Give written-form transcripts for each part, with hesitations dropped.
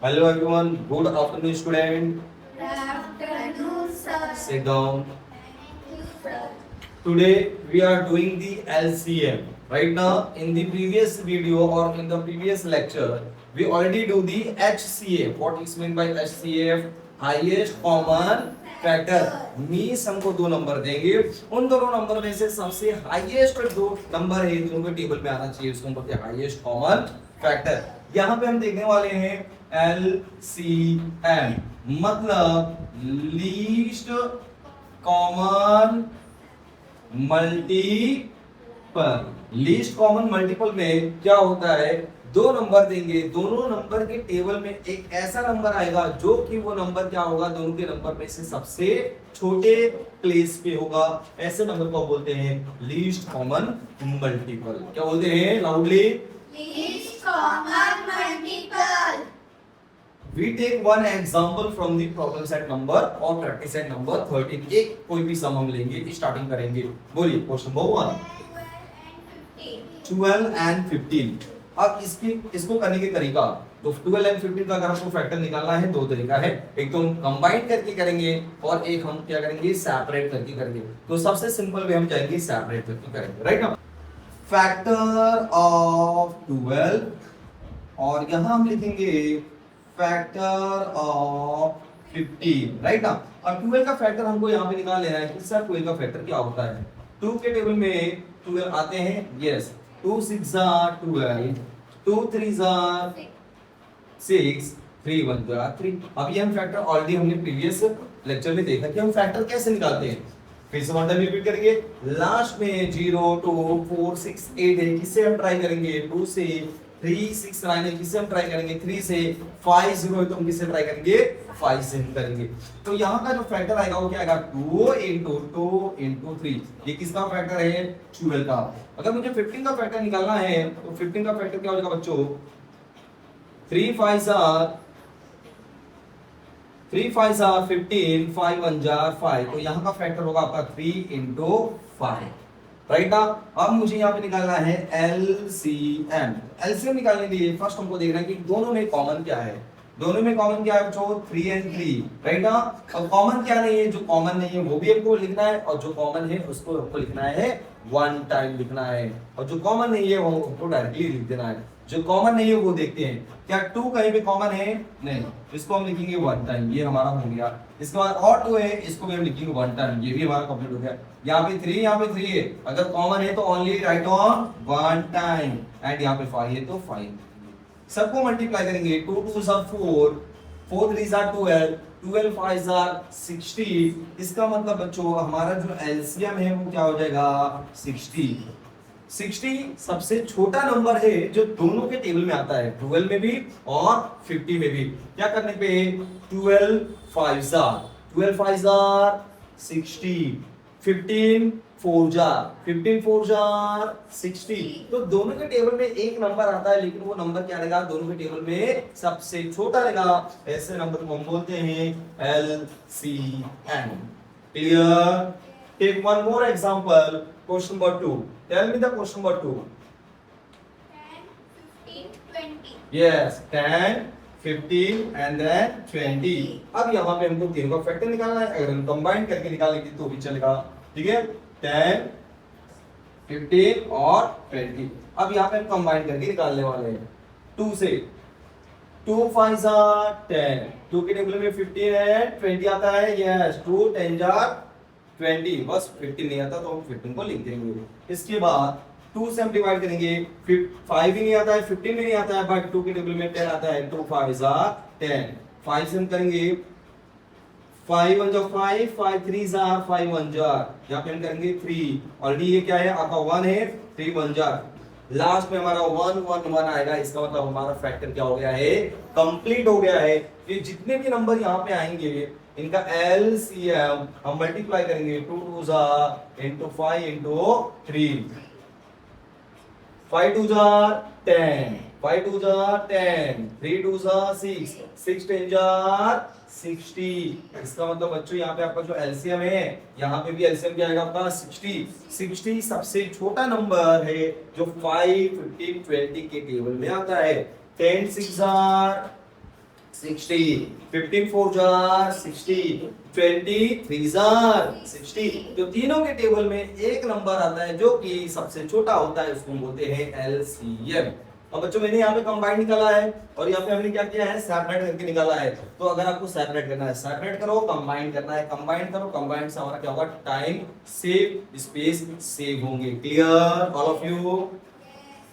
Hello everyone, good afternoon student. Good afternoon, sir. Sit down. Thank you, sir. Today we are doing the LCM. Right now in the previous video or in the previous lecture we already do the HCF. What is meant by HCF? Highest common factor. Means हमको दो number देंगे, उन दोनों number में से सबसे highest जो number है दोनों के टेबल में आना चाहिए, उसको बोलते हैं हाईएस्ट कॉमन फैक्टर। यहाँ पे हम देखने वाले हैं LCM मतलब least common multiple. Least common multiple में क्या होता है, दो नंबर देंगे, दोनों नंबर के टेबल में एक ऐसा नंबर आएगा जो कि वो नंबर क्या होगा, दोनों के नंबर में से सबसे छोटे प्लेस पे होगा। ऐसे नंबर को बोलते हैं लीस्ट कॉमन मल्टीपल। क्या बोलते हैं loudly? Least common multiple. We take one example from the problem set number और practice set number 13। एक कोई भी सम हम लेंगे, स्टार्टिंग करेंगे। बोलिए क्वेश्चन नंबर 1। 12 and 15। अब इसको करने के तरीका, तो 12 and 15 का अगर हमको फैक्टर निकालना है दो तरीका है, एक तो हम कंबाइन करके करेंगे और एक हम क्या करेंगे, सेपरेट करके करेंगे। तो सबसे सिंपल वे हम जाएंगे सेपरेट करके करेंगे, राइट ना। फैक्टर ऑफ 12 और यहां हम लिखेंगे फैक्टर ऑफ 15, राइट ना। अब 12 का फैक्टर हमको यहाँ पे निकाल लेना है कि सर 12 का फैक्टर क्या होता है। 2 के टेबल में 12 आते हैं, यस। 2 6 are 12, 2 3 are 6, 3 1 are 3। अब ये हम फैक्टर ऑलरेडी हमने प्रीवियस लेक्चर में देखा कि हम फैक्टर कैसे निकालते हैं। फिर से वन टाइम रिपीट करेंगे। लास्ट में 0 2 4 6 8 है, किससे हम ट्राई करेंगे, 2 से। 3 6 9 है, किससे हम ट्राई करेंगे, 3 से। 5 0 है तो हम किससे ट्राई करेंगे, 5 से हम करेंगे। तो यहाँ का जो फैक्टर आएगा वो क्या आएगा, 2 into 3। ये किसका फैक्टर है, 12 का। अगर मुझे 15 का फैक्टर निकालना है तो 15 का फैक्टर क्या हो जाएगा बच्चों, 3 5 are 15, 5 1 jar 5। तो यहाँ का फैक्टर होगा आपका 3 into 5, राइट ना। अब मुझे यहाँ पे निकालना है LCM। LCM निकालने के लिए फर्स्ट हमको देखना है कि दोनों में कॉमन क्या है। दोनों में कॉमन क्या है बच्चों, 3 and 3, राइट ना। अब कॉमन क्या नहीं है, जो कॉमन नहीं है वो भी हमको लिखना है, और जो कॉमन है उसको हमको लिखना है 1 टाइम लिखना है, और जो कॉमन नहीं है वो हमको डायरेक्टली लिख देना है। जो कॉमन नहीं है वो देखते हैं, क्या 2 कहीं पे कॉमन है, नहीं, इसको हम लिखेंगे 1 टाइम, ये हमारा हो गया। इसके बाद और 2 है, इसको भी हम लिखेंगे 1 टाइम, ये भी हमारा कंप्लीट हो गया। यहाँ पे 3, यहाँ पे 3 है, अगर कॉमन है तो only right on 1 time, and यहाँ पे 5 है तो 5। सबको मल्टीप्लाई करेंगे, 2 2 are 4, 4 3 are 12, 12 5 are 60। इसका मतलब बच्चों हमारा जो एलसीएम है वो क्या हो जाएगा, 60। 60 सबसे छोटा नंबर है जो दोनों के टेबल में आता है, 12 में भी और 50 में भी। क्या करने पे, 12 5 are 60, 15 4 jar 60। तो दोनों के टेबल में एक नंबर आता है, लेकिन वो नंबर क्या रहेगा, दोनों के टेबल में सबसे छोटा रहेगा। ऐसे नंबर को हम बोलते हैं LCM। Clear? Take one more example, question number 2। Tell me the question number 2। 10, 15, 20. Yes, 10 15 and then 20। अब यहाँ पे हमको तीनों का फैक्टर निकालना है, अगर हम कंबाइन करके निकालेंगे तो भी चलेगा, ठीक है। 10 15 और 20। अब यहाँ पे हम कंबाइन करके निकालने वाले हैं 2 से। 2 5 are 10, 2 के टेबल में 15 है, 20 आता है, यस। 2 10 jar 20, बस 15 नहीं आता तो हम 15 को लिख देंगे। इसके बाद 2 से हम डिवाइड करेंगे, 5 भी नहीं आता है, 15 भी नहीं आता है, बट 2 के टेबल में 10 आता है, 2 5 are 10। 5 से हम करेंगे, 5 1 jar 5, 5 3 are 5 1 jar, यहाँ पे हम करेंगे 3। ऑलरेडी ये क्या है आपका 1 है, 3 1 jar। लास्ट में हमारा 1 1 1 आएगा, इसका मतलब हमारा फैक्टर क्या हो गया है, कंप्लीट हो गया है। ये जितने भी नंबर यहाँ पे आएंगे इनका LCM हम मल्टीप्लाई करेंगे, 2 2 into 5 into 3, 5 2 10, 5 2 10, 3 2 6, 6 10 60। इसका मतलब बच्चों यहाँ पे आपका जो एलसीएम है, यहाँ पे भी एलसीएम क्या आएगा आपका 60। 60 सबसे छोटा नंबर है जो 5 15 20 के टेबल में आता है। 10 6 are 60, 15 4 जार 60, 20 3 जार 60। तो तीनों के टेबल में एक नंबर आता है जो कि सबसे छोटा होता है, उसको बोलते हैं एलसीएम। अब बच्चों मैंने यहाँ पे कंबाइंड निकाला है और यहाँ पे हमने क्या किया है, सेपरेट करके निकाला है। तो अगर आपको सेपरेट करना है सेपरेट करो, कंबाइन करना है कंबाइन करो। कंबाइन से हमारा क्या होगा, टाइम सेव, स्पेस सेव होंगे। Clear all of you?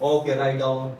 Okay, write down.